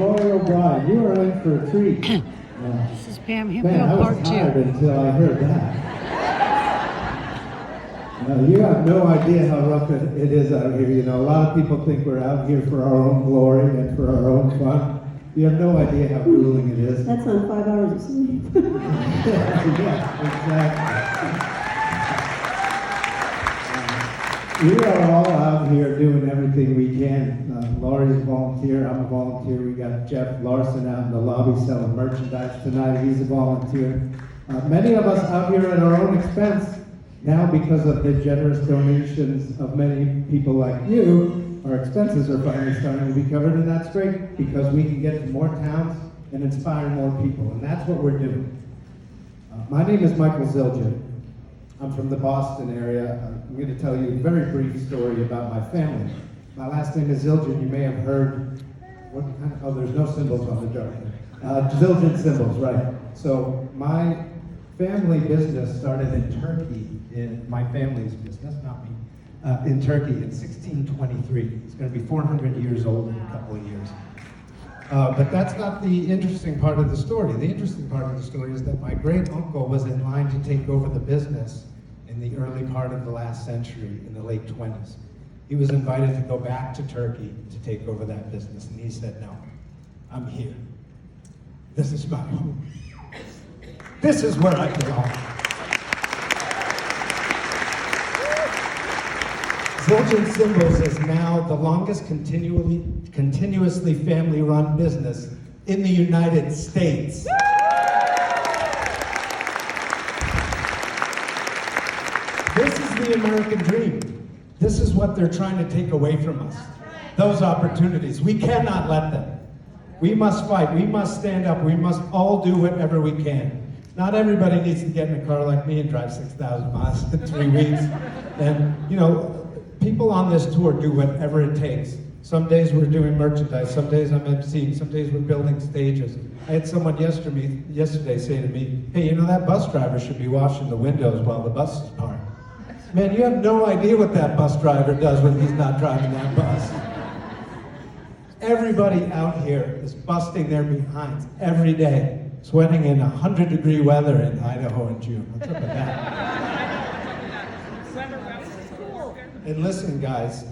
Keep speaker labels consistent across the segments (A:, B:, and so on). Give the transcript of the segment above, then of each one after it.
A: Lori O'Brien, you are in for a treat.
B: This is Pam
A: Man,
B: Hemphill,
A: I was
B: part
A: tired
B: 2.
A: until I heard that. You have no idea how rough it is out here. You know, a lot of people think we're out here for our own glory and for our own fun. You have no idea how grueling it is.
C: That's on 5 hours of sleep.
A: Yeah, exactly. We are all out here doing everything we can. Laurie's a volunteer, I'm a volunteer. We got Jeff Larson out in the lobby selling merchandise tonight. He's a volunteer. Many of us out here at our own expense now, because of the generous donations of many people like you. Our expenses are finally starting to be covered, and that's great because we can get to more towns and inspire more people, and that's what we're doing. My name is Michael Zildjian. I'm from the Boston area. I'm going to tell you a very brief story about my family. My last name is Zildjian. You may have heard, what kind of, oh, there's no symbols on the jar. Zildjian symbols, right. So my family business started in Turkey, in my family's business, not me, in Turkey in 1623. It's going to be 400 years old in a couple of years. But that's not the interesting part of the story. The interesting part of the story is that my great uncle was in line to take over the business in the early part of the last century, in the late 20s. He was invited to go back to Turkey to take over that business, and he said, no, I'm here. This is my home. This is where I belong. Zildjian Symbols is now the longest continuously family-run business in the United States. This is the American dream. This is what they're trying to take away from us. Those opportunities. We cannot let them. We must fight. We must stand up. We must all do whatever we can. Not everybody needs to get in a car like me and drive 6,000 miles in 3 weeks. And, you know, people on this tour do whatever it takes. Some days we're doing merchandise, some days I'm emceeing, some days we're building stages. I had someone yesterday say to me, hey, you know, that bus driver should be washing the windows while the bus is parked. Man, you have no idea what that bus driver does when he's not driving that bus. Everybody out here is busting their behinds every day, sweating in 100-degree weather in Idaho in June. What's up with that? And listen, guys,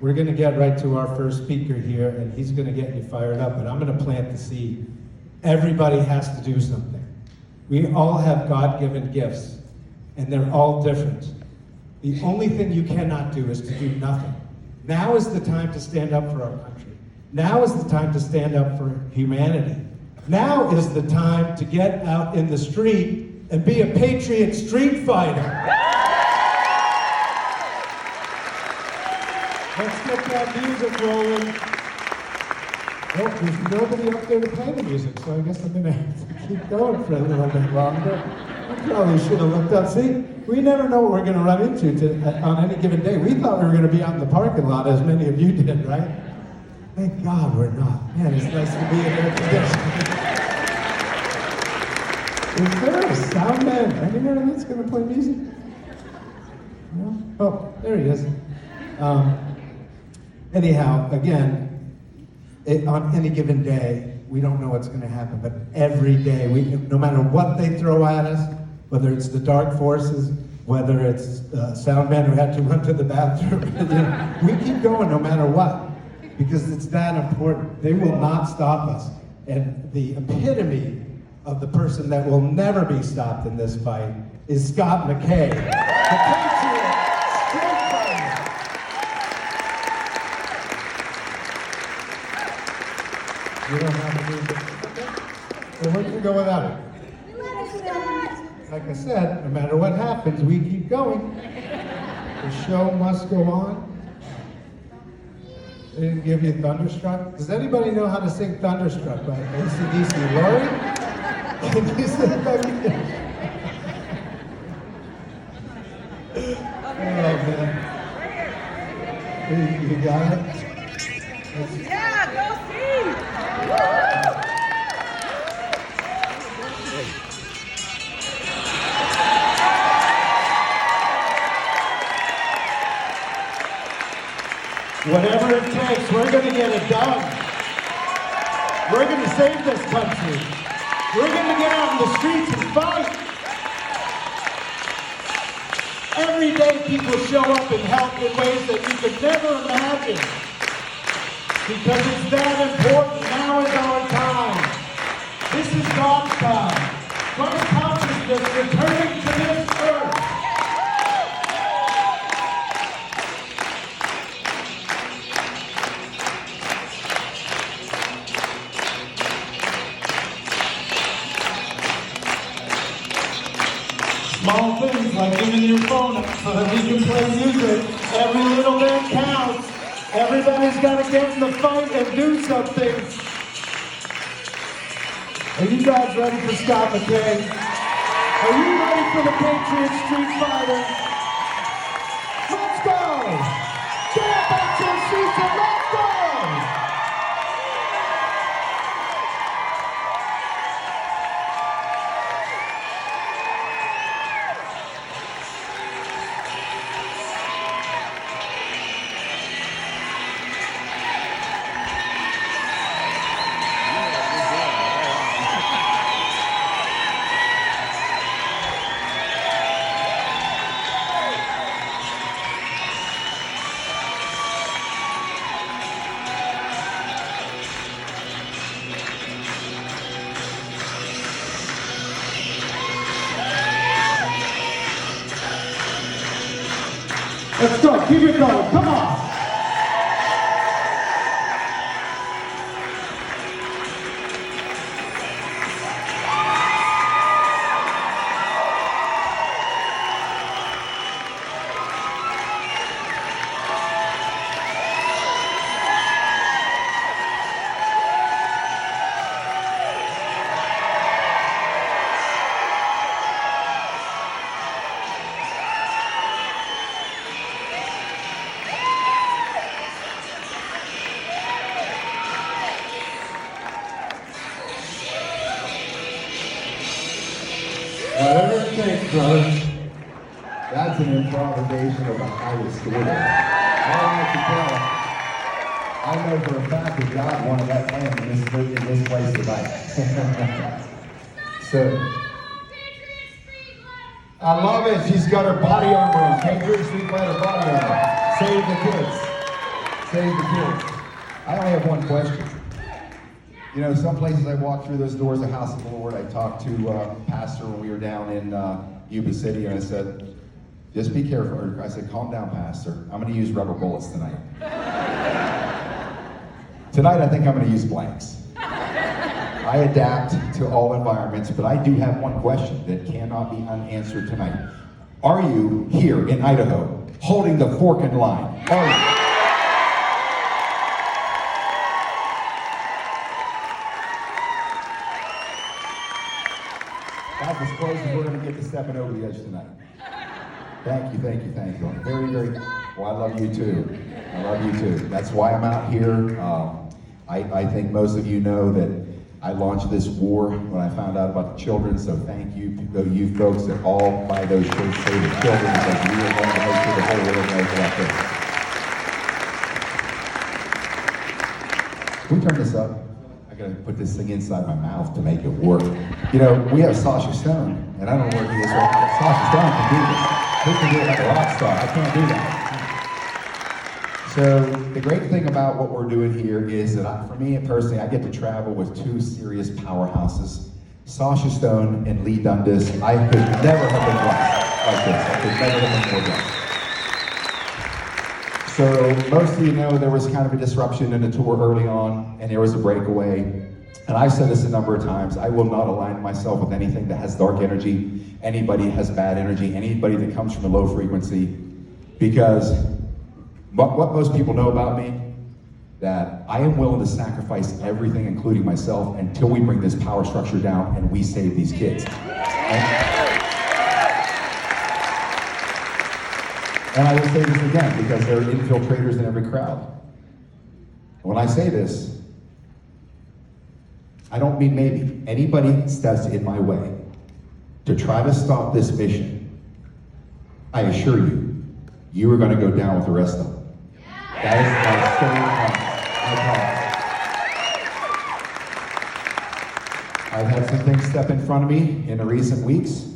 A: we're going to get right to our first speaker here, and he's going to get you fired up, but I'm going to plant the seed. Everybody has to do something. We all have God-given gifts, and they're all different. The only thing you cannot do is to do nothing. Now is the time to stand up for our country. Now is the time to stand up for humanity. Now is the time to get out in the street and be a patriot street fighter. Let's get that music rolling. Oh, there's nobody up there to play the music, so I guess I'm going to have to keep going for a little bit longer. I probably should have looked up. See, we never know what we're going to run into on any given day. We thought we were going to be out in the parking lot, as many of you did, right? Thank God we're not. Man, it's nice to be in air conditioning. Is there a sound man anywhere that's going to play music? No? Oh, there he is. Anyhow, again, on any given day, we don't know what's going to happen, but every day, no matter what they throw at us, whether it's the dark forces, whether it's sound man who had to run to the bathroom, we keep going no matter what, because it's that important. They will not stop us. And the epitome of the person that will never be stopped in this fight is Scott McKay. The patriot, street fighter. You don't have to do it. Well, we can go without it. Like I said, no matter what happens, we keep going. The show must go on. They didn't give you Thunderstruck. Does anybody know how to sing Thunderstruck by AC/DC? Lori? Can you sing that? Oh, man. You got it?
D: Yeah, go see!
A: Whatever it takes, we're going to get it done.
B: We're going to save this country. We're going to get out in the streets and fight. Every day people show up and help in ways that you could never imagine. Because it's that important. Now is our time. This is God's time. Christ consciousness returning to this earth. Small things like giving your phone up so that we can play music. Every little bit counts. Everybody's got to get in the fight and do something. Are you guys ready for Scott McKay? Are you ready for the Patriot Street Fighter? Let's go! Get up out your seats and let's go! Let's go, keep it going, come on!
C: Whatever it takes, brother. That's an improvisation of the highest order. All I can tell, I know for a fact that God wanted that land in this place tonight. So, I love it. She's got her body armor on. Patriot Street Fighter body armor. Save the kids. Save the kids. I only have one question. You know, some places I walk through those doors, the house of the Lord, I talked to Pastor when we were down in Yuba City, and I said, just be careful. Or I said, calm down, Pastor. I'm going to use rubber bullets tonight. Tonight, I think I'm going to use blanks. I adapt to all environments, but I do have one question that cannot be unanswered tonight. Are you here in Idaho holding the fork in line? Are you? That discloses we're going to get to stepping over the edge tonight. Thank you, thank you, thank you. Very, very, well, I love you too. I love you too. That's why I'm out here. I think most of you know that I launched this war when I found out about the children, so thank you to you folks that all buy those shirts for the children, because we are going to make sure the whole world knows about this. Can we turn this up? I gotta put this thing inside my mouth to make it work. You know, we have Sasha Stone, and I don't know where he is right now. Sasha Stone can do this. He can do it like a rock star. I can't do that. So the great thing about what we're doing here is that for me personally, I get to travel with two serious powerhouses, Sasha Stone and Lee Dundas. I could never have been blessed like this. I could never have been more blessed. So most of you know there was kind of a disruption in the tour early on, and there was a breakaway. And I've said this a number of times, I will not align myself with anything that has dark energy, anybody has bad energy, anybody that comes from a low frequency, because what most people know about me, that I am willing to sacrifice everything, including myself, until we bring this power structure down and we save these kids. And I will say this again, because there are infiltrators in every crowd. When I say this, I don't mean maybe. Anybody steps in my way to try to stop this mission, I assure you, you are going to go down with the rest of them. That is my sole promise. I've had some things step in front of me in the recent weeks,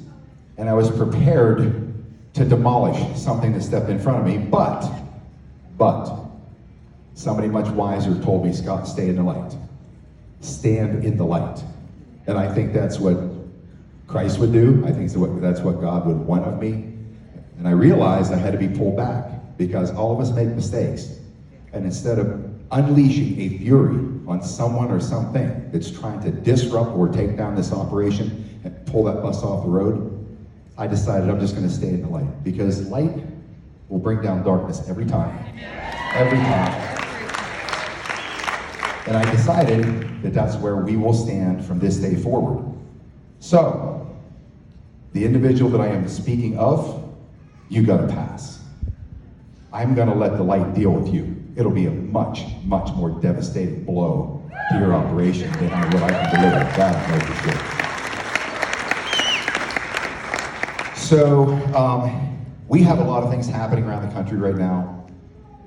C: and I was prepared to demolish something that stepped in front of me, but, somebody much wiser told me, Scott, stay in the light. Stand in the light. And I think that's what Christ would do. I think that's what God would want of me. And I realized I had to be pulled back because all of us make mistakes. And instead of unleashing a fury on someone or something that's trying to disrupt or take down this operation and pull that bus off the road, I decided I'm just going to stay in the light, because light will bring down darkness every time. Every time. And I decided that that's where we will stand from this day forward. So, the individual that I am speaking of, you got to pass. I'm going to let the light deal with you. It'll be a much, much more devastating blow to your operation than what I can deliver. That I know for sure. So, we have a lot of things happening around the country right now.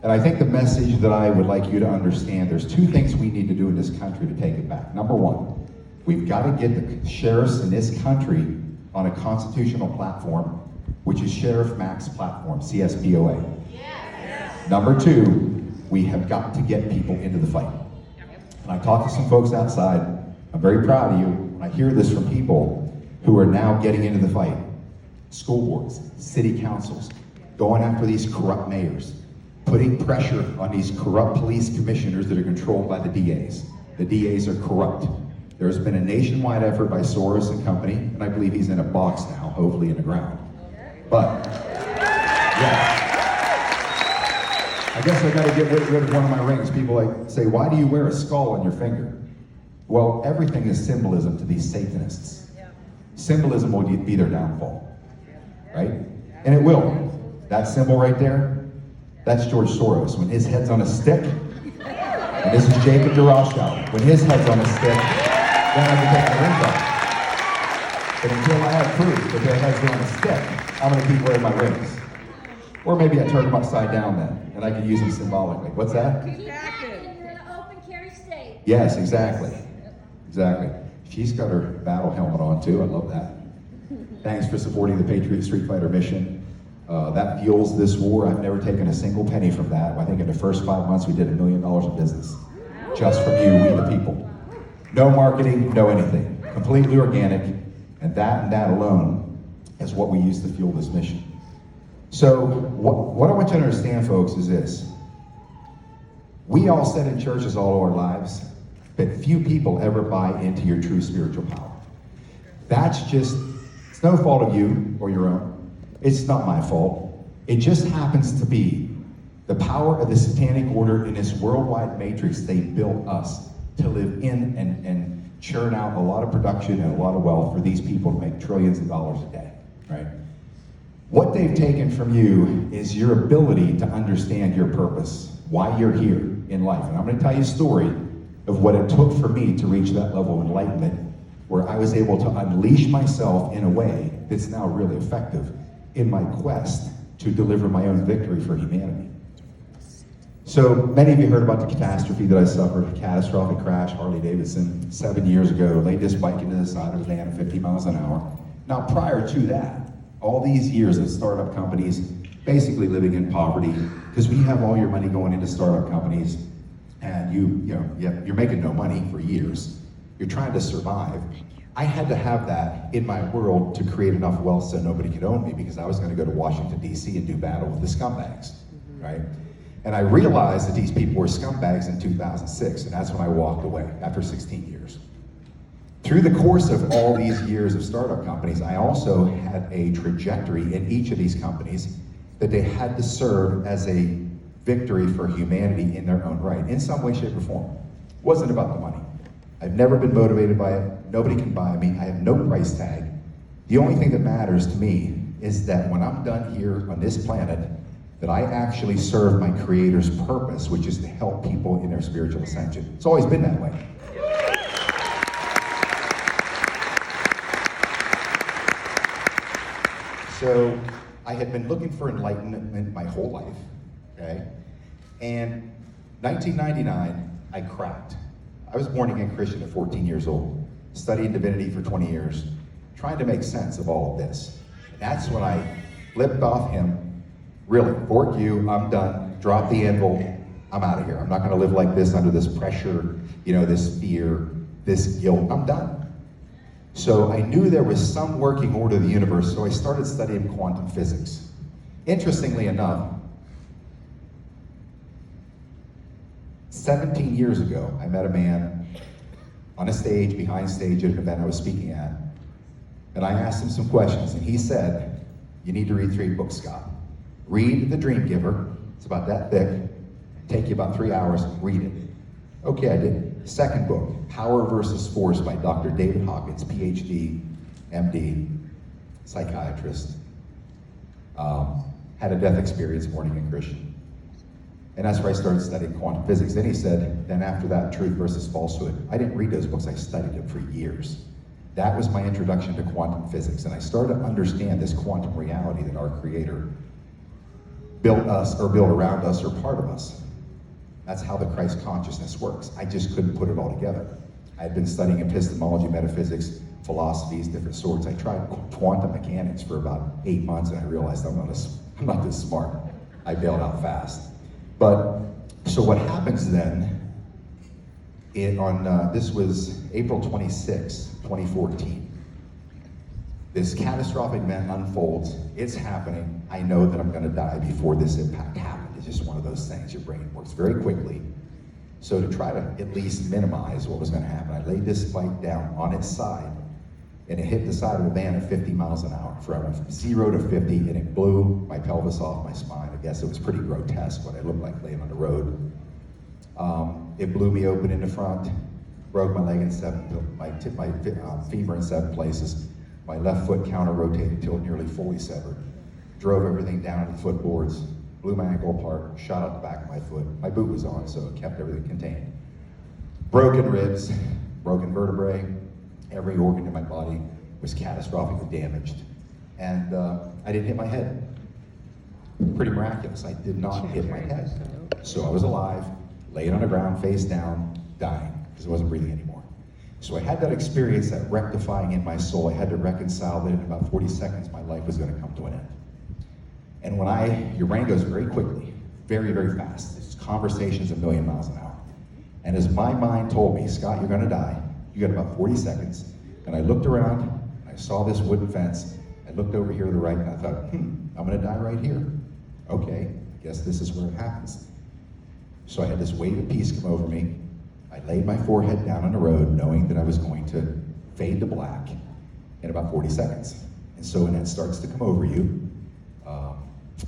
C: And I think the message that I would like you to understand, there's two things we need to do in this country to take it back. Number one, we've got to get the sheriffs in this country on a constitutional platform, which is Sheriff Mac's platform, CSPOA. Yes. Number two, we have got to get people into the fight. And I talked to some folks outside. I'm very proud of you. When I hear this from people who are now getting into the fight. School boards, city councils, going after these corrupt mayors, putting pressure on these corrupt police commissioners that are controlled by the DAs. The DAs are corrupt. There's been a nationwide effort by Soros and company, and I believe he's in a box now, hopefully in the ground. But, yeah. I guess I gotta get rid of one of my rings. People like say, why do you wear a skull on your finger? Well, everything is symbolism to these Satanists. Symbolism will be their downfall, right? And it will. That symbol right there, that's George Soros. When his head's on a stick, and this is Jacob de Rothschild. When his head's on a stick, then I can take the rings off. But until I have proof that their heads are on a stick, I'm gonna keep wearing my rings. Or maybe I turn them upside down then, and I can use them symbolically. What's that?
D: Keep active. You're in an open carry state.
C: Yes, exactly. Exactly. She's got her battle helmet on too, I love that. Thanks for supporting the Patriot Street Fighter mission. That fuels this war. I've never taken a single penny from that. I think in the first 5 months we did $1 million of business. Just from you, we the people. No marketing, no anything. Completely organic, and that alone is what we use to fuel this mission. So, what I want you to understand, folks, is this. We all sit in churches all our lives, but few people ever buy into your true spiritual power. That's just, it's no fault of you or your own. It's not my fault. It just happens to be the power of the satanic order in this worldwide matrix. They built us to live in and churn out a lot of production and a lot of wealth for these people to make trillions of dollars a day, right? What they've taken from you is your ability to understand your purpose, why you're here in life. And I'm going to tell you a story of what it took for me to reach that level of enlightenment, where I was able to unleash myself in a way that's now really effective in my quest to deliver my own victory for humanity. So many of you heard about the catastrophe that I suffered, a catastrophic crash, Harley Davidson, 7 years ago, laid this bike into the side of a van at 50 miles an hour. Now prior to that, all these years of startup companies, basically living in poverty, because when you have all your money going into startup companies, and you're making no money for years, you're trying to survive. I had to have that in my world to create enough wealth so nobody could own me, because I was going to go to Washington, D.C. and do battle with the scumbags, right? And I realized that these people were scumbags in 2006, and that's when I walked away after 16 years. Through the course of all these years of startup companies, I also had a trajectory in each of these companies that they had to serve as a victory for humanity in their own right, in some way, shape, or form. It wasn't about the money. I've never been motivated by it. Nobody can buy me. I have no price tag. The only thing that matters to me is that when I'm done here on this planet, that I actually serve my Creator's purpose, which is to help people in their spiritual ascension. It's always been that way. So I had been looking for enlightenment my whole life, okay? And 1999, I cracked. I was born again Christian at 14 years old. studying divinity for 20 years, trying to make sense of all of this. And that's when I flipped off him, really, fork you, I'm done, drop the anvil, I'm out of here. I'm not gonna live like this under this pressure, this fear, this guilt, I'm done. So I knew there was some working order of the universe, so I started studying quantum physics. Interestingly enough, 17 years ago, I met a man on a stage, behind stage at an event I was speaking at, and I asked him some questions, and he said, you need to read 3 books, Scott. Read The Dream Giver, it's about that thick, take you about 3 hours, read it. Okay, I did. Second book, Power versus Force by Dr. David Hawkins, PhD, MD, psychiatrist. Had a death experience, born again Christian. And that's where I started studying quantum physics. Then he said, then after that, Truth versus Falsehood. I didn't read those books, I studied them for years. That was my introduction to quantum physics, and I started to understand this quantum reality that our Creator built us, or built around us, or part of us. That's how the Christ consciousness works. I just couldn't put it all together. I had been studying epistemology, metaphysics, philosophies, different sorts. I tried quantum mechanics for about 8 months, and I realized I'm not this smart. I bailed out fast. But, so what happens then, this was April 26, 2014. This catastrophic event unfolds, it's happening. I know that I'm gonna die before this impact happened. It's just one of those things, your brain works very quickly. So to try to at least minimize what was gonna happen, I laid this bike down on its side, and it hit the side of a van at 50 miles an hour. I went from 0 to 50, and it blew my pelvis off my spine. I guess it was pretty grotesque what I looked like laying on the road. It blew me open in the front, broke my leg in 7, tipped my femur in 7 places. My left foot counter-rotated till it nearly fully severed. Drove everything down to the footboards, blew my ankle apart, shot out the back of my foot. My boot was on, so it kept everything contained. Broken ribs, broken vertebrae, every organ in my body was catastrophically damaged. And I didn't hit my head. Pretty miraculous, I did not hit my head. So I was alive, laying on the ground, face down, dying, because I wasn't breathing anymore. So I had that experience, that rectifying in my soul. I had to reconcile that in about 40 seconds, my life was gonna come to an end. And your brain goes very quickly, very, very fast. It's conversations a million miles an hour. And as my mind told me, Scott, you're gonna die. You got about 40 seconds. And I looked around, I saw this wooden fence. I looked over here to the right, and I thought, I'm gonna die right here. Okay, I guess this is where it happens. So I had this wave of peace come over me. I laid my forehead down on the road, knowing that I was going to fade to black in about 40 seconds. And so when that starts to come over you,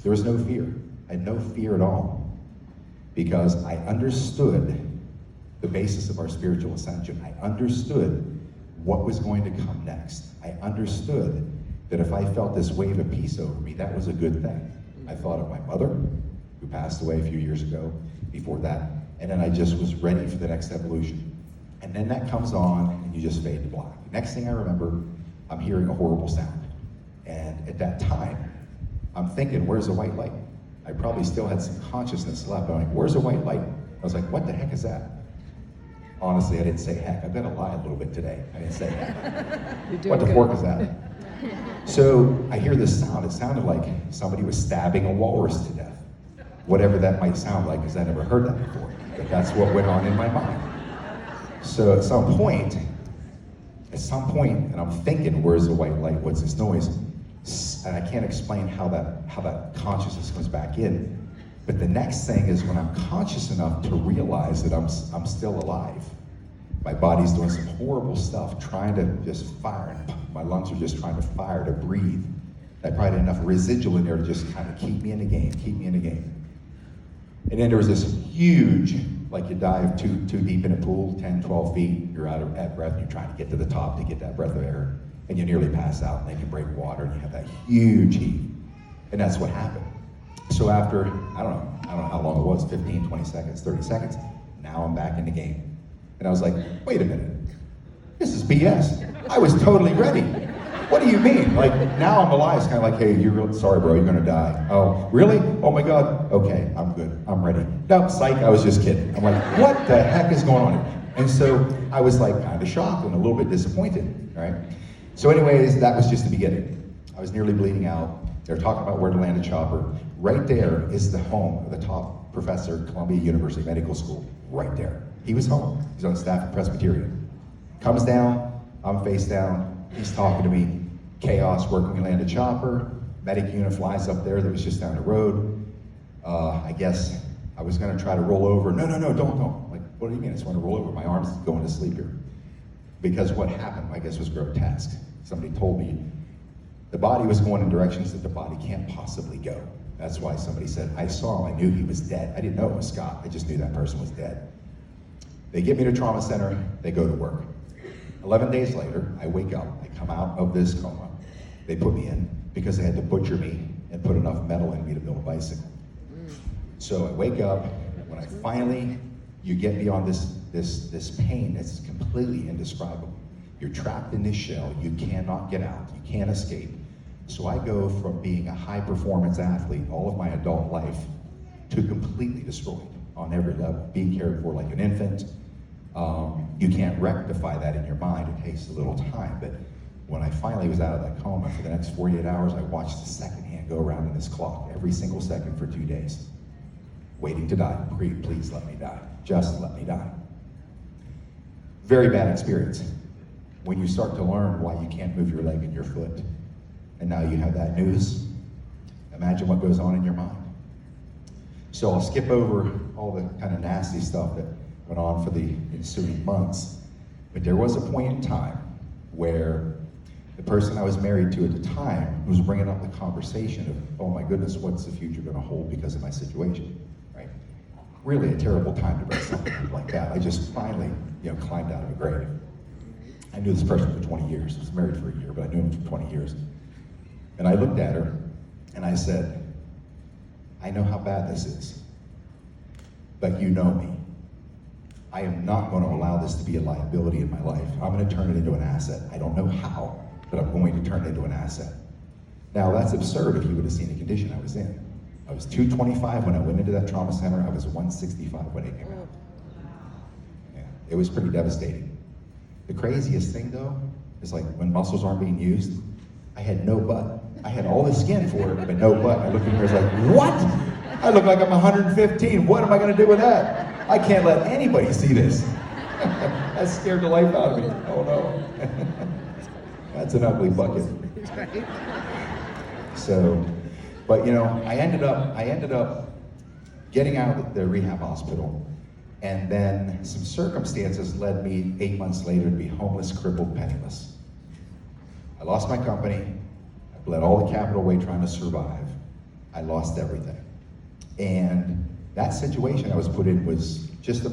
C: there was no fear. I had no fear at all, because I understood the basis of our spiritual ascension. I understood what was going to come next. I understood that if I felt this wave of peace over me, that was a good thing. I thought of my mother, who passed away a few years ago, before that, and then I just was ready for the next evolution. And then that comes on, and you just fade to black. Next thing I remember, I'm hearing a horrible sound. And at that time, I'm thinking, where's the white light? I probably still had some consciousness left. I'm like, where's the white light? I was like, what the heck is that? Honestly, I didn't say heck. I better lie a little bit today. I didn't say heck. What the fork is that? So I hear this sound. It sounded like somebody was stabbing a walrus to death. Whatever that might sound like, because I never heard that before. But that's what went on in my mind. So at some point, and I'm thinking, where's the white light? What's this noise? And I can't explain how that consciousness comes back in. But the next thing is when I'm conscious enough to realize that I'm still alive. My body's doing some horrible stuff, trying to just fire. My lungs are just trying to fire, to breathe. I probably had enough residual in there to just kind of keep me in the game. And then there was this huge, like you dive too deep in a pool, 10, 12 feet, you're out of breath, and you're trying to get to the top to get that breath of air, and you nearly pass out, and then you break water, and you have that huge heat. And that's what happened. So after, I don't know how long it was, 15, 20 seconds, 30 seconds, now I'm back in the game. And I was like, wait a minute, this is BS. I was totally ready. What do you mean? Like, now I'm alive. It's kind of like, hey, you're real sorry, bro, you're gonna die. Oh, really? Oh my God. Okay, I'm good, I'm ready. No, psych, I was just kidding. I'm like, what the heck is going on here? And so I was like kind of shocked and a little bit disappointed, right? So anyways, that was just the beginning. I was nearly bleeding out. They were talking about where to land a chopper. Right there is the home of the top professor at Columbia University Medical School, right there. He was home. He's on staff at Presbyterian. Comes down, I'm face down, he's talking to me. Chaos, where can we land a chopper? Medic unit flies up there that was just down the road. I guess I was gonna try to roll over. No, don't. Like, what do you mean? I just want to roll over. My arm's going to sleep here. Because what happened, I guess, was grotesque. Somebody told me the body was going in directions that the body can't possibly go. That's why somebody said, I saw him, I knew he was dead. I didn't know it was Scott, I just knew that person was dead. They get me to trauma center, they go to work. 11 days later, I wake up, I come out of this coma. They put me in because they had to butcher me and put enough metal in me to build a bicycle. So I wake up, when I finally, you get beyond this pain that's completely indescribable. You're trapped in this shell, you cannot get out, you can't escape. So I go from being a high performance athlete all of my adult life to completely destroyed on every level, being cared for like an infant. You can't rectify that in your mind, it takes a little time, but when I finally was out of that coma, for the next 48 hours, I watched the second hand go around in this clock every single second for 2 days. Waiting to die, please let me die, just let me die. Very bad experience. When you start to learn why you can't move your leg and your foot, and now you have that news, imagine what goes on in your mind. So I'll skip over all the kind of nasty stuff that went on for the ensuing months, but there was a point in time where the person I was married to at the time was bringing up the conversation of, oh my goodness, what's the future gonna hold because of my situation, right? Really a terrible time to bring something up like that. I just finally, climbed out of the grave. I knew this person for 20 years. I was married for a year, but I knew him for 20 years. And I looked at her and I said, I know how bad this is, but you know me. I am not going to allow this to be a liability in my life. I'm going to turn it into an asset. I don't know how, but I'm going to turn it into an asset. Now that's absurd if you would have seen the condition I was in. I was 225 when I went into that trauma center. I was 165 when I came out. Yeah, it was pretty devastating. The craziest thing though, is like when muscles aren't being used, I had no butt. I had all the skin for it, but no butt. I looked at her and was like, what? I look like I'm 115. What am I gonna do with that? I can't let anybody see this. That scared the life out of me. Oh no. That's an ugly bucket. So, but I ended up getting out of the rehab hospital, and then some circumstances led me 8 months later to be homeless, crippled, penniless. I lost my company. I bled all the capital away trying to survive. I lost everything. And that situation I was put in was just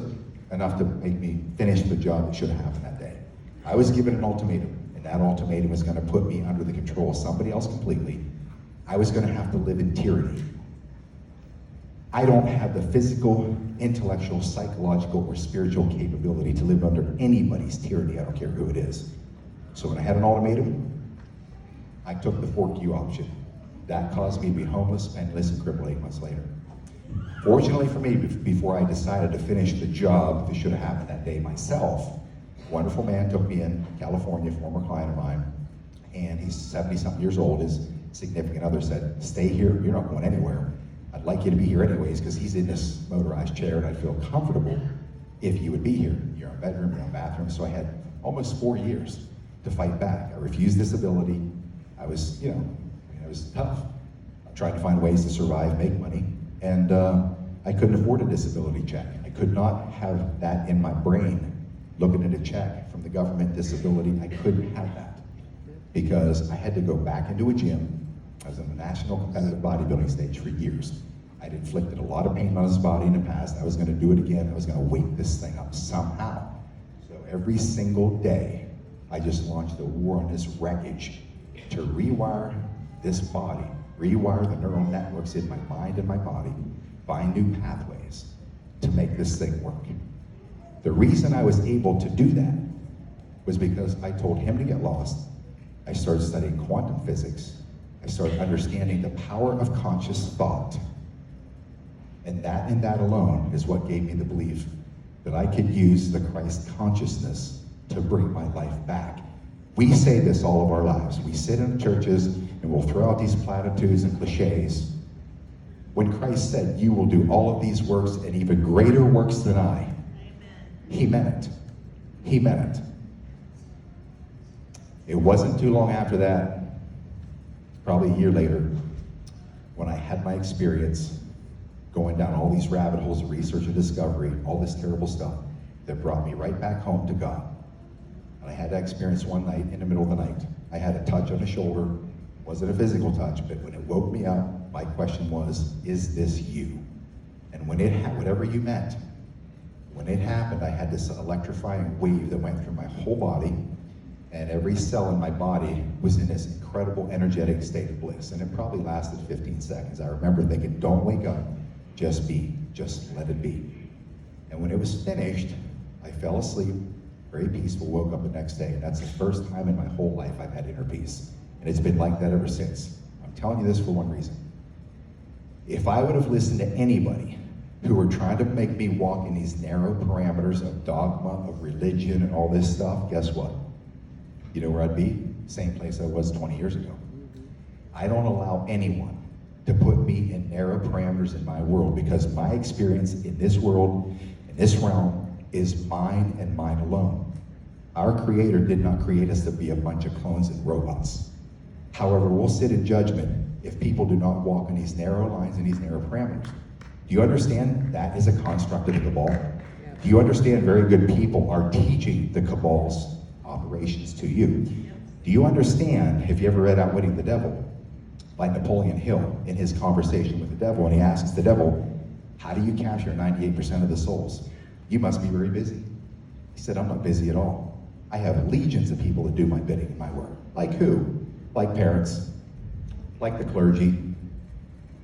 C: enough to make me finish the job that should have happened that day. I was given an ultimatum, and that ultimatum was going to put me under the control of somebody else completely. I was going to have to live in tyranny. I don't have the physical, intellectual, psychological, or spiritual capability to live under anybody's tyranny. I don't care who it is. So when I had an ultimatum, I took the fork you option. That caused me to be homeless, penniless, and crippled 8 months later. Fortunately for me, before I decided to finish the job that should have happened that day myself, a wonderful man took me in, California, former client of mine, and he's 70-something years old. His significant other said, stay here, you're not going anywhere. I'd like you to be here anyways, because he's in this motorized chair, and I'd feel comfortable if you would be here. You're in a bedroom, you're in a bathroom. So I had almost 4 years to fight back. I refused disability. I was, it was tough. I tried to find ways to survive, make money, and I couldn't afford a disability check. I could not have that in my brain, looking at a check from the government disability. I couldn't have that because I had to go back into a gym. I was in the national competitive bodybuilding stage for years. I'd inflicted a lot of pain on his body in the past. I was gonna do it again. I was gonna wake this thing up somehow. So every single day, I just launched a war on this wreckage to rewire this body, rewire the neural networks in my mind and my body, find new pathways to make this thing work. The reason I was able to do that was because I told him to get lost. I started studying quantum physics. I started understanding the power of conscious thought. And that alone is what gave me the belief that I could use the Christ consciousness to bring my life back. We say this all of our lives. We sit in churches and we'll throw out these platitudes and cliches. When Christ said, you will do all of these works and even greater works than I, he meant it. He meant it. It wasn't too long after that, probably a year later, when I had my experience going down all these rabbit holes of research and discovery, all this terrible stuff that brought me right back home to God. And I had that experience one night in the middle of the night. I had a touch on the shoulder. It wasn't a physical touch, but when it woke me up, my question was, is this you? And when it whatever you meant, when it happened, I had this electrifying wave that went through my whole body, and every cell in my body was in this incredible energetic state of bliss. And it probably lasted 15 seconds. I remember thinking, don't wake up, just be, just let it be. And when it was finished, I fell asleep, very peaceful, woke up the next day. And that's the first time in my whole life I've had inner peace. And it's been like that ever since. I'm telling you this for one reason. If I would have listened to anybody who were trying to make me walk in these narrow parameters of dogma, of religion, and all this stuff, guess what? You know where I'd be? Same place I was 20 years ago. I don't allow anyone to put me in narrow parameters in my world, because my experience in this world, in this realm, is mine and mine alone. Our Creator did not create us to be a bunch of clones and robots. However, we'll sit in judgment if people do not walk in these narrow lines and these narrow parameters. Do you understand that is a construct of the cabal? Do you understand very good people are teaching the cabal's operations to you? Do you understand, have you ever read Outwitting the Devil by Napoleon Hill, in his conversation with the devil, and he asks the devil, how do you capture 98% of the souls? You must be very busy. He said, I'm not busy at all. I have legions of people that do my bidding in my work. Like who? Like parents, like the clergy,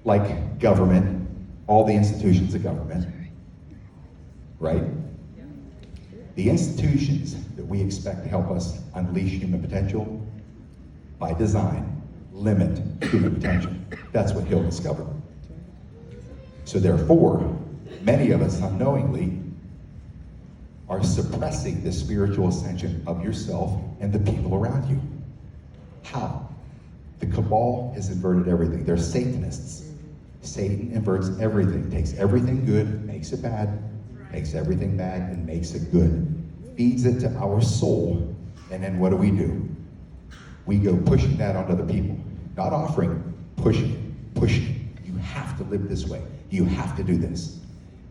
C: like government, all the institutions of government, right? The institutions that we expect to help us unleash human potential, by design, limit human potential. That's what Hill discovered. So therefore, many of us unknowingly are suppressing the spiritual ascension of yourself and the people around you. How? The cabal has inverted everything. They're Satanists. Satan inverts everything, takes everything good, makes it bad, makes everything bad, and makes it good. Feeds it to our soul, and then what do? We go pushing that onto the people. Not offering, pushing. You have to live this way. You have to do this.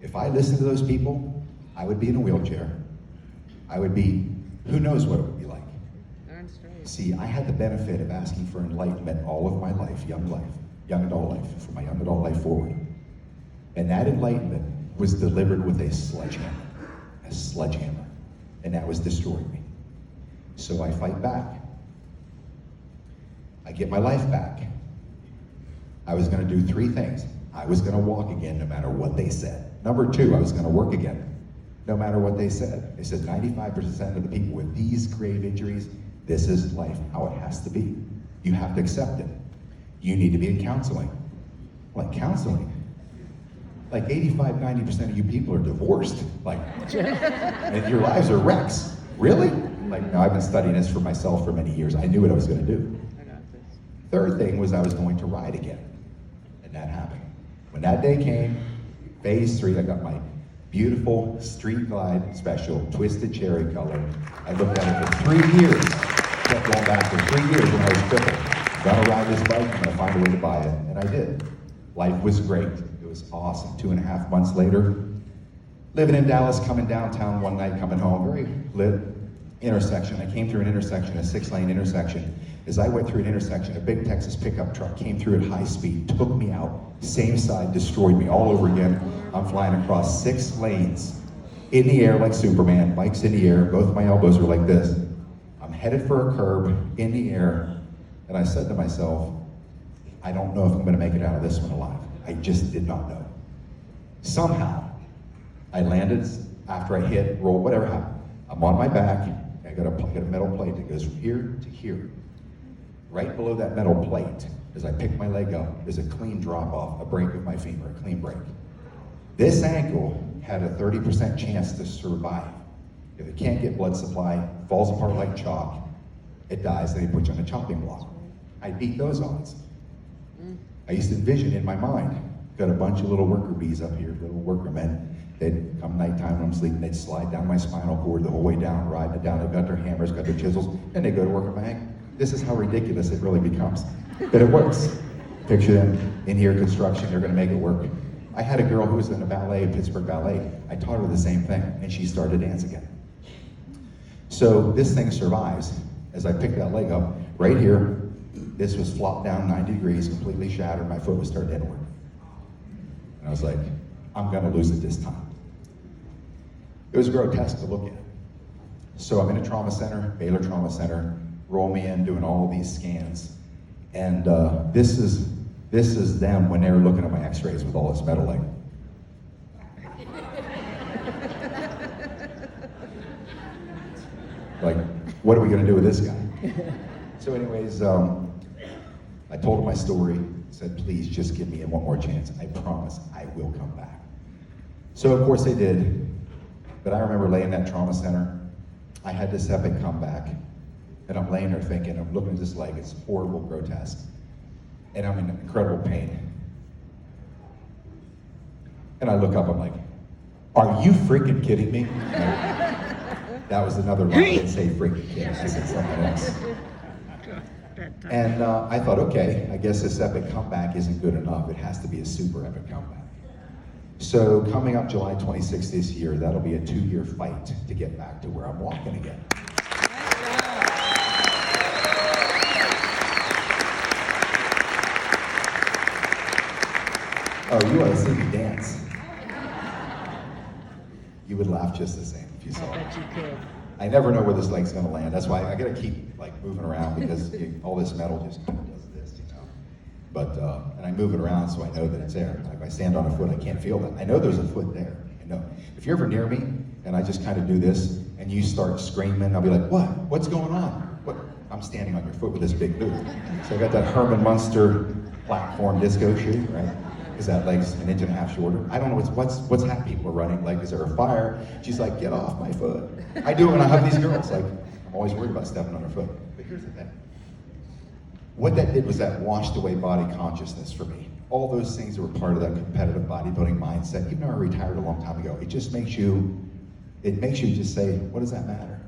C: If I listened to those people, I would be in a wheelchair. I would be, who knows what it would be like. See, I had the benefit of asking for enlightenment all of my life, young adult life, from my young adult life forward. And that enlightenment was delivered with a sledgehammer. And that was destroying me. So I fight back. I get my life back. I was gonna do three things. I was gonna walk again no matter what they said. Number two, I was gonna work again no matter what they said. They said 95% of the people with these grave injuries, this is life, how it has to be. You have to accept it. You need to be in counseling. Like counseling? Like 85, 90% of you people are divorced. Like, and your lives are wrecks. Really? Like, no, I've been studying this for myself for many years. I knew what I was gonna do. Third thing was I was going to ride again. And that happened. When that day came, phase 3, I got my beautiful Street Glide Special, twisted cherry color. I looked at it for 3 years. Kept going back for 3 years when I was crippled. Gonna ride this bike, I'm gonna find a way to buy it. And I did. Life was great. It was awesome. 2.5 months later, living in Dallas, coming downtown one night, coming home, very lit intersection. I came through an intersection, a 6-lane intersection. As I went through an intersection, a big Texas pickup truck came through at high speed, took me out, same side, destroyed me all over again. I'm flying across 6 lanes, in the air like Superman, bikes in the air, both my elbows were like this. I'm headed for a curb, in the air, and I said to myself, I don't know if I'm gonna make it out of this one alive. I just did not know. Somehow, I landed after I hit, rolled, whatever happened. I'm on my back, I got a metal plate that goes from here to here. Right below that metal plate, as I pick my leg up, is a clean drop off, a break of my femur, a clean break. This ankle had a 30% chance to survive. If it can't get blood supply, falls apart like chalk, it dies, then they put you on a chopping block. I beat those odds. I used to envision in my mind, got a bunch of little worker bees up here, little worker men. They'd come nighttime when I'm sleeping, they'd slide down my spinal cord the whole way down, riding it down. They've got their hammers, got their chisels, and they go to work at my ankle. This is how ridiculous it really becomes. But it works. Picture them in here, construction, they're gonna make it work. I had a girl who was in a ballet, Pittsburgh Ballet. I taught her the same thing, and she started to dance again. So this thing survives. As I picked that leg up, right here, this was flopped down 90 degrees, completely shattered, my foot was turned inward. And I was like, I'm gonna lose it this time. It was grotesque to look at. So I'm in a trauma center, Baylor Trauma Center, roll me in, doing all these scans. And this is them when they were looking at my x-rays with all this metal leg. Like, what are we gonna do with this guy? So anyways, I told him my story, said, please just give me one more chance. I promise I will come back. So of course they did, but I remember laying in that trauma center. I had this epic comeback, and I'm laying there thinking, I'm looking at this leg, it's horrible, grotesque, and I'm in incredible pain. And I look up, I'm like, are you freaking kidding me? That was another line. I didn't say freaking kid, I said something else. And I thought, okay, I guess this epic comeback isn't good enough. It has to be a super epic comeback. So coming up July 26th this year, that'll be a 2-year fight to get back to where I'm walking again. Oh, you ought to see me dance. You would laugh just the same if you saw it.
E: I bet you could.
C: I never know where this leg's gonna land. That's why I gotta keep like moving around because all this metal just kind of does this, you know. But, and I move it around so I know that it's there. Like if I stand on a foot, I can't feel that. I know there's a foot there. I know. If you're ever near me and I just kind of do this and you start screaming, I'll be like, what? What's going on? What? I'm standing on your foot with this big boot. So I got that Herman Munster platform disco shoe, right? Because that leg's an inch and a half shorter. I don't know what's happening. People are running, like, is there a fire? She's like, get off my foot. I do it when I hug these girls. Like, I'm always worried about stepping on their foot. But here's the thing. What that did was that washed away body consciousness for me. All those things that were part of that competitive bodybuilding mindset, even though I retired a long time ago, it just makes you just say, what does that matter?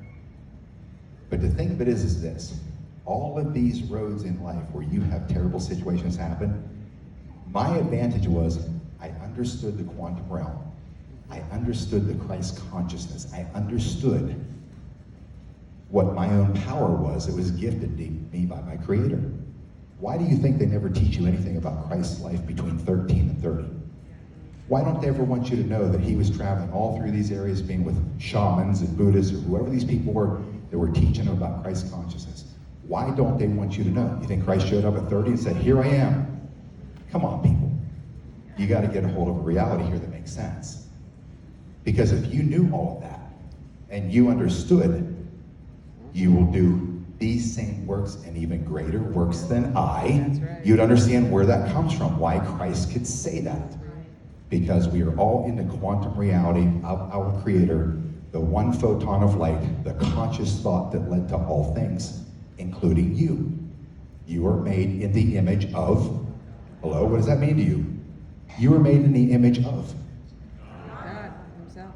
C: But the thing of it is this. All of these roads in life where you have terrible situations happen, my advantage was I understood the quantum realm. I understood the Christ consciousness. I understood what my own power was. It was gifted to me by my Creator. Why do you think they never teach you anything about Christ's life between 13 and 30? Why don't they ever want you to know that he was traveling all through these areas, being with shamans and Buddhists or whoever these people were that were teaching them about Christ consciousness? Why don't they want you to know? You think Christ showed up at 30 and said, here I am? Come on, people. You got to get a hold of a reality here that makes sense. Because if you knew all of that and you understood, you will do these same works and even greater works than I.
E: That's right.
C: You'd understand where that comes from, why Christ could say that. Because we are all in the quantum reality of our Creator, the one photon of light, the conscious thought that led to all things, including you. You are made in the image of. Hello, what does that mean to you? You were made in the image of.
E: God himself.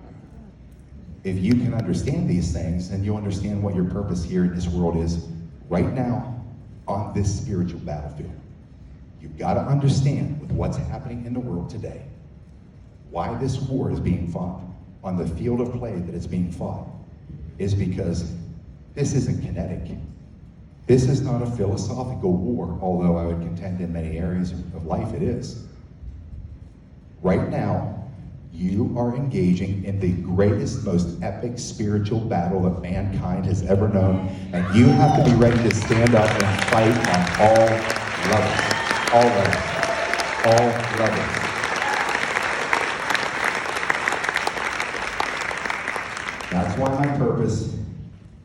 C: If you can understand these things, then you'll understand what your purpose here in this world is right now on this spiritual battlefield. You've got to understand with what's happening in the world today, why this war is being fought on the field of play that it's being fought is because this isn't kinetic. This is not a philosophical war, although I would contend in many areas of life it is. Right now, you are engaging in the greatest, most epic spiritual battle that mankind has ever known, and you have to be ready to stand up and fight on all levels. All levels. All levels. That's why my purpose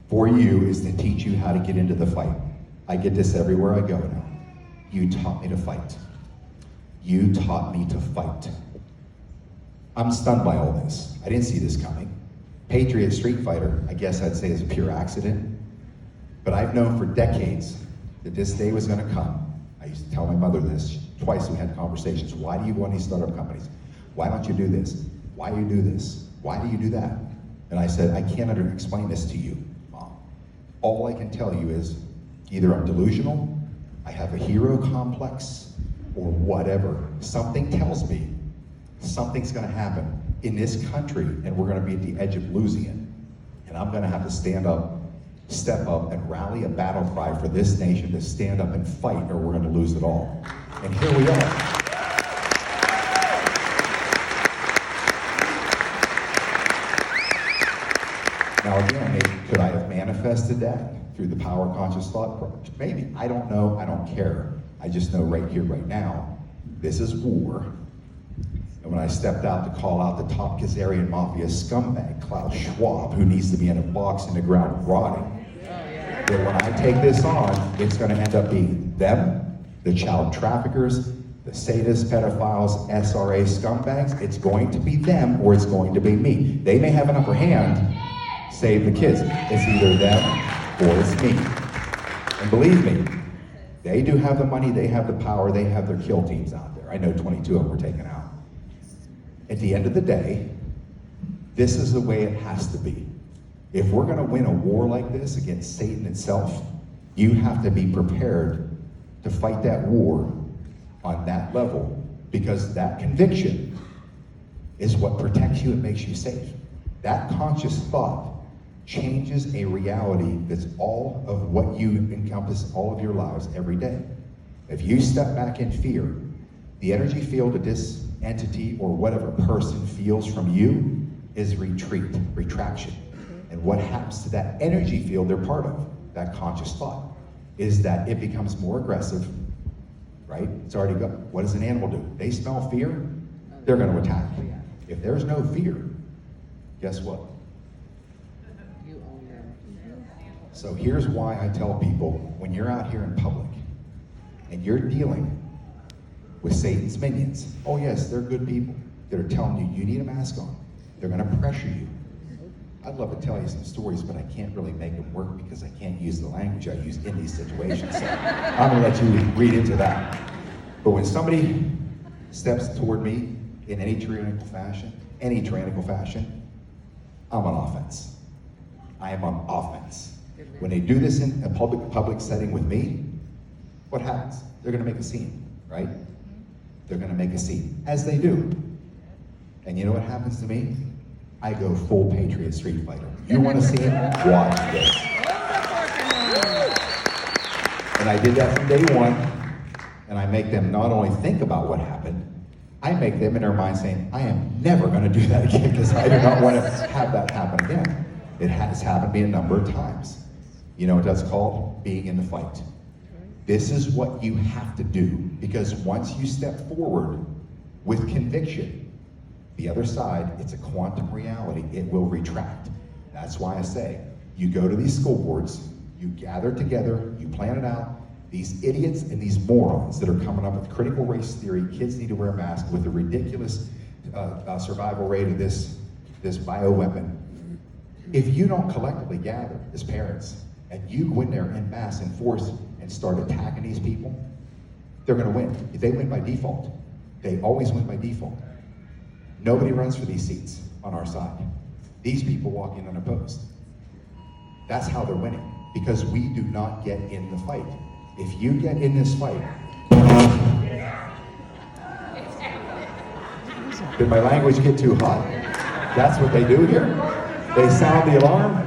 C: for you is to teach you how to get into the fight. I get this everywhere I go now. You taught me to fight. You taught me to fight. I'm stunned by all this. I didn't see this coming. Patriot Street Fighter, I guess I'd say is a pure accident. But I've known for decades that this day was gonna come. I used to tell my mother this. Twice we had conversations. Why do you go on these startup companies? Why don't you do this? Why do you do this? Why do you do that? And I said, I can't explain this to you, Mom. All I can tell you is either I'm delusional, I have a hero complex, or whatever. Something tells me something's gonna happen in this country and we're gonna be at the edge of losing it. And I'm gonna have to stand up, step up, and rally a battle cry for this nation to stand up and fight or we're gonna lose it all. And here we are. Now again, maybe, could I have manifested that through the power conscious thought? Maybe, I don't know, I don't care. I just know right here, right now, this is war. And when I stepped out to call out the top Kazarian Mafia scumbag, Klaus Schwab, who needs to be in a box in the ground rotting, that when I take this on, it's gonna end up being them, the child traffickers, the sadists, pedophiles, SRA scumbags. It's going to be them or it's going to be me. They may have an upper hand, save the kids. It's either them or it's me. And believe me, they do have the money, they have the power, they have their kill teams out there. I know 22 of them were taken out. At the end of the day, this is the way it has to be. If we're gonna win a war like this against Satan itself, you have to be prepared to fight that war on that level, because that conviction is what protects you and makes you safe. That conscious thought changes a reality that's all of what you encompass all of your lives every day. If you step back in fear, the energy field of this entity or whatever person feels from you is retreat, retraction. And what happens to that energy field they're part of, that conscious thought, is that it becomes more aggressive, right? It's already got, what does an animal do? They smell fear, they're gonna attack. If there's no fear, guess what? So here's why I tell people, when you're out here in public and you're dealing with Satan's minions, oh yes, they're good people that are telling you, you need a mask on. They're gonna pressure you. I'd love to tell you some stories, but I can't really make them work because I can't use the language I use in these situations. So I'm gonna let you read into that. But when somebody steps toward me in any tyrannical fashion, I'm on offense. I am on offense. When they do this in a public setting with me, what happens? They're gonna make a scene, right? They're gonna make a scene, as they do. And you know what happens to me? I go full Patriot Street Fighter. You wanna see it? Watch this. And I did that from day one, and I make them not only think about what happened, I make them in their mind saying, I am never gonna do that again because I do not wanna have that happen again. It has happened to me a number of times. You know what that's called? Being in the fight. This is what you have to do, because once you step forward with conviction, the other side, it's a quantum reality, it will retract. That's why I say, you go to these school boards, you gather together, you plan it out. These idiots and these morons that are coming up with critical race theory, kids need to wear masks with a ridiculous survival rate of this bioweapon. If you don't collectively gather as parents, and you go in there en masse and force and start attacking these people, they're gonna win. If they win by default, they always win by default. Nobody runs for these seats on our side. These people walk in unopposed. That's how they're winning, because we do not get in the fight. If you get in this fight, did my language get too hot? That's what they do here. They sound the alarm.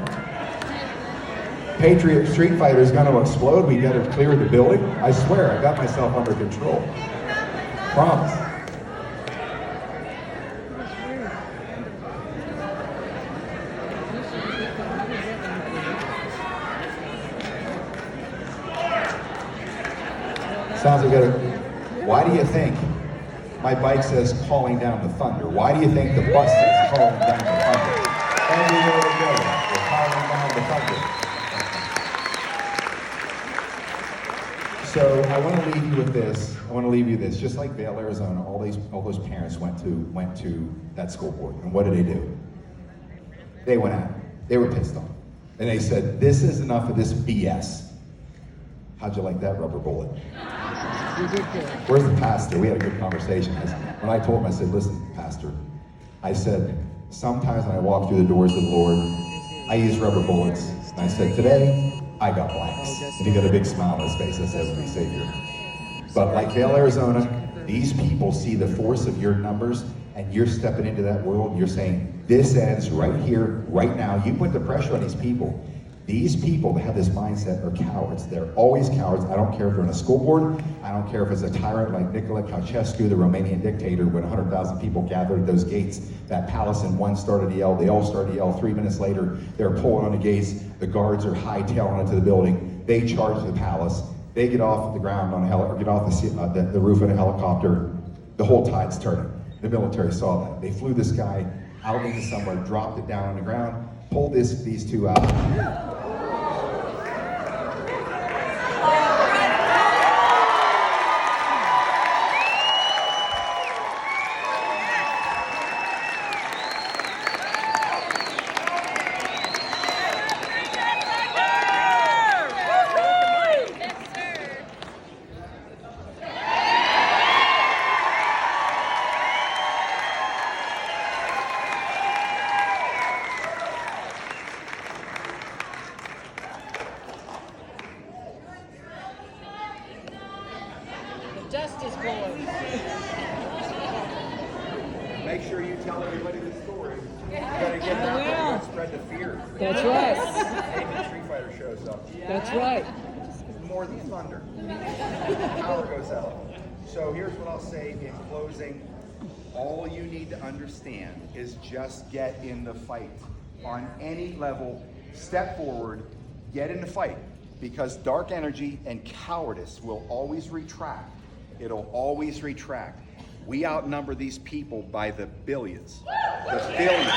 C: Patriot Street Fighter is going to explode. We got to clear the building. I swear, I got myself under control. Promise. Sounds like why do you think my bike says calling down the thunder? Why do you think the bus says calling down the thunder? Everywhere we go, we're calling down the thunder. So I want to leave you with this. I want to leave you this. Just like Vail, Arizona, all those parents went to that school board, and what did they do? They went out. They were pissed off, and they said, "This is enough of this BS." How'd you like that rubber bullet? Where's the pastor? We had a good conversation. When I told him, I said, "Listen, pastor," I said, "sometimes when I walk through the doors of the Lord, I use rubber bullets." And I said, "Today, I got blanks." And he got a big smile on his face. I said, "My Savior." But like Vail, Arizona, these people see the force of your numbers, and you're stepping into that world, and you're saying, "This ends right here, right now." You put the pressure on these people. These people that have this mindset are cowards. They're always cowards. I don't care if they're on a school board. I don't care if it's a tyrant like Nicolae Ceausescu, the Romanian dictator, when 100,000 people gathered at those gates. That palace, and one started to yell. They all started to yell. 3 minutes later, they're pulling on the gates. The guards are hightailing into the building. They charge the palace. They get off the ground on or get off the roof of a helicopter. The whole tide's turning. The military saw that. They flew this guy out into somewhere, dropped it down on the ground, pulled these two out.
E: Justice Board.
C: Make sure you tell everybody the story. You gotta get out there and spread the fear.
E: That's right.
C: Maybe Street Fighter shows up.
E: That's right.
C: More than thunder. Power goes out. So here's what I'll say in closing. All you need to understand is just get in the fight. On any level, step forward, get in the fight. Because dark energy and cowardice will always retract. It'll always retract. We outnumber these people by the billions. The billions.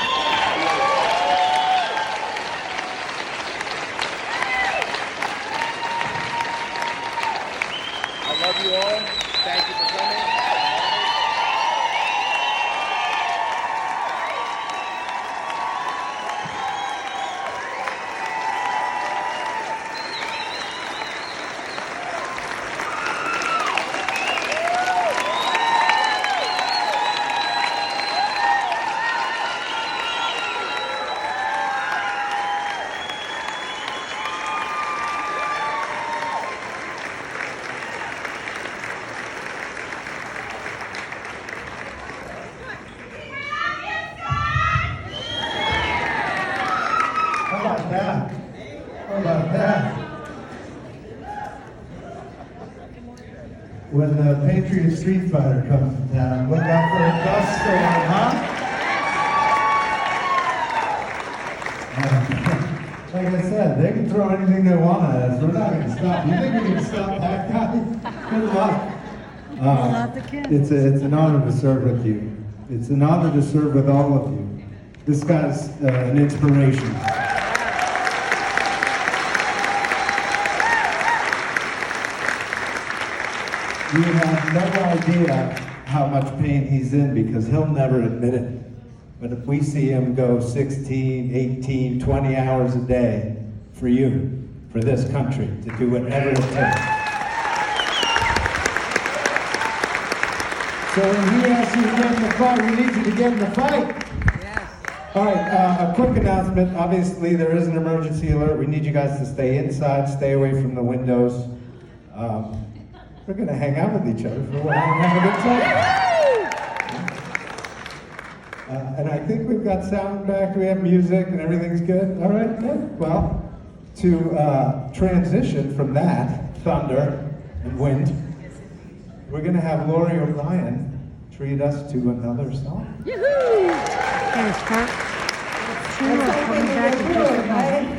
C: I love you all. Thank you for coming.
A: How about that? When the Patriot Street Fighter comes to town, look out for a dust storm, huh? Like I said, they can throw anything they want at us. We're not going to stop. You think we can stop that guy? Good luck.
E: Not the kids.
A: It's an honor to serve with you. It's an honor to serve with all of you. This guy's an inspiration. You have no idea how much pain he's in because he'll never admit it. But if we see him go 16, 18, 20 hours a day for you, for this country, to do whatever it takes. So when he asks you to get in the fight, we need you to get in the fight.
E: Yes.
A: All right, a quick announcement. Obviously, there is an emergency alert. We need you guys to stay inside, stay away from the windows. We're going to hang out with each other for a while and have a good time. And I think we've got sound back. We have music and everything's good. All right, good. Well, to transition from that, thunder and wind, we're going to have Lori O'Brien treat us to another song.
E: Yoo-hoo! Thanks, Kurt. Sure, coming back in just a moment.